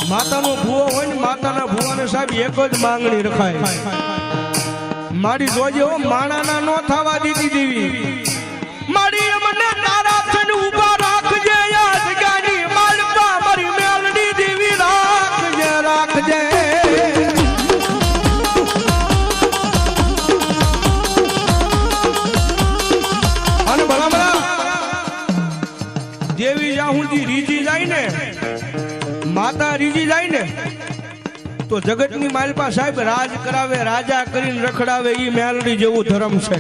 માતાનો ભૂવો હોય ને માતાના ભૂવાને સાહેબ એક જ માંગણી રખાય, મારી જોજે હો માણાના નો થવા દીધી દેવી, મારી અમને તારા થઈને ઊભા રાખજે, યાદ ગાની માલપા મારી મેલડી દેવી રાખજે રાખજે. અને ભલા ભલા દેવી જાહુજી રીજી જાય ને, માતા રીજી જાય ને તો જગતની માલપા સાહેબ રાજ કરાવે, રાજા કરીને રખડાવે, ઈ મેલડી જેવું ધર્મ છે.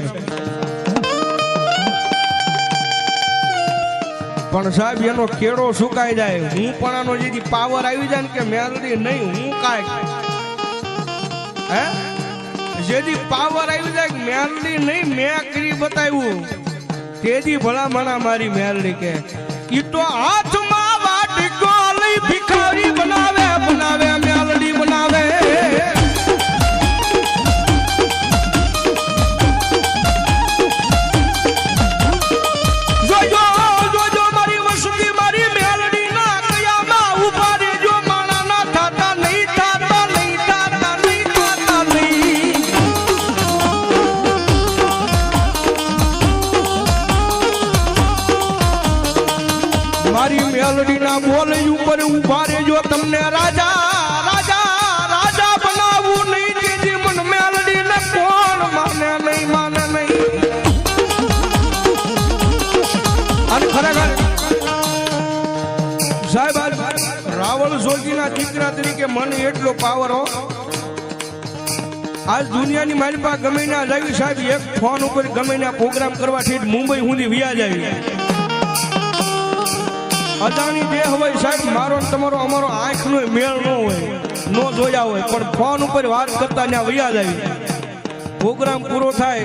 પણ સાહેબ એનો કેળો સુકાઈ જાય, હું પણ આનો જેથી પાવર આવી જાય ને કે મેલડી નહીં હું કાંઈ હે જેથી પાવર આવી જાય મેલડી નહીં મેં કરી બતાવ્યું તેથી ભલા મણા મારી મેલડી કે ઈ તો હાથમાં વાટકો લઈ ભિખારી બનાવે બનાવે મેલડી બનાવે. જોજો જોજો મારી વસુકી મારી મેલડી ના કયામાં ઉભા રહેજો, માણા ના થાતા નહીં થાતા નહીં થાતા નહીં થાતા નહીં. મારી મેલડી ના બોલ ઉપર ઉભા રહેજો, તમને રાજા રાજા રાજા બનાવવું નહીં, જેથી મન મેલડી ને કોણ માને નહીં માને નહીં. અને ખરેખર સાહેબ રાવણ સોલજીના દીકરા તરીકે મને એટલો પાવર હો, આજ દુનિયાની મારી પાસે ગમે ના જાવી સાહેબ, એક ફોન ઉપર ગમે ના પ્રોગ્રામ કરવા થી મુંબઈ સુધી વ્યા જાવી. અજાણી દેહ હોય સાહેબ, મારો તમારો અમારો આંખનો મેળ ન હોય, ન જોયા હોય, પણ ફોન ઉપર વાત કરતા ત્યાં વયા જાવી. પ્રોગ્રામ પૂરો થાય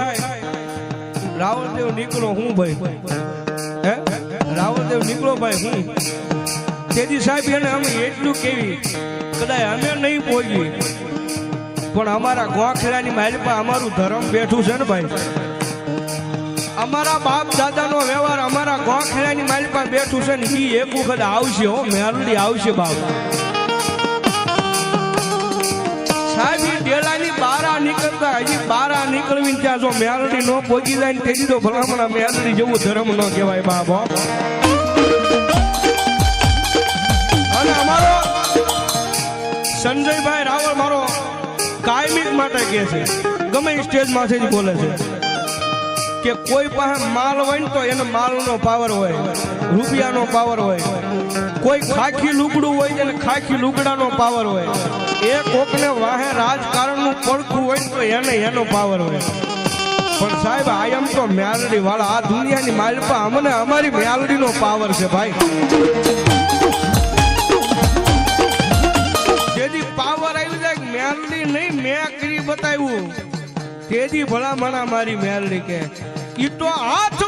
રાવણદેવ નીકળો હું ભાઈ હે રાવણદેવ નીકળો ભાઈ હું, તેથી સાહેબ એને અમે એટલું કેવી કદાચ અમે નહીં પહોંચી પણ અમારા ગોખેડાની માલપા અમારું ધર્મ બેઠું છે ને ભાઈ, અમારા બાપ દાદાનો વ્યવહાર અમારા ગોખેડાની માલપા બેઠું છે ને ઈ એક વખત આવશે હો મેલડી આવશે બાપ. સાહેબ ઈ ડેલાની બારા નીકળતા હજી બારા નીકળવી ત્યાં જો મેલડી નો પહોંચી જાય ને તેથી તો ભલામણા મેલડી જેવું ધર્મ ન કહેવાય બાપ. અને અમારો સંજયભાઈ રાવળ મારો કાયમિક માટે કહે છે, ગમે સ્ટેજ માંથી જ બોલે છે કે કોઈ પાસે માલ હોય ને તો એને માલનો પાવર હોય, રૂપિયાનો પાવર હોય, કોઈ ખાખી લુગડું હોય એને ખાખી લુગડાનો પાવર હોય, એ કોકને વાહે રાજકારણનું પડખું હોય તો એને એનો પાવર હોય. પણ સાહેબ આયમ તો મેલડી વાળા આ દુનિયાની માલપા અમને અમારી મેલડીનો પાવર છે ભાઈ. જેથી પાવર આવી જાય મેલડી નહીં મેં કરી બતાવ્યું તેથી ભલા મણા મારી મેલડી કે ઈ તો હાથ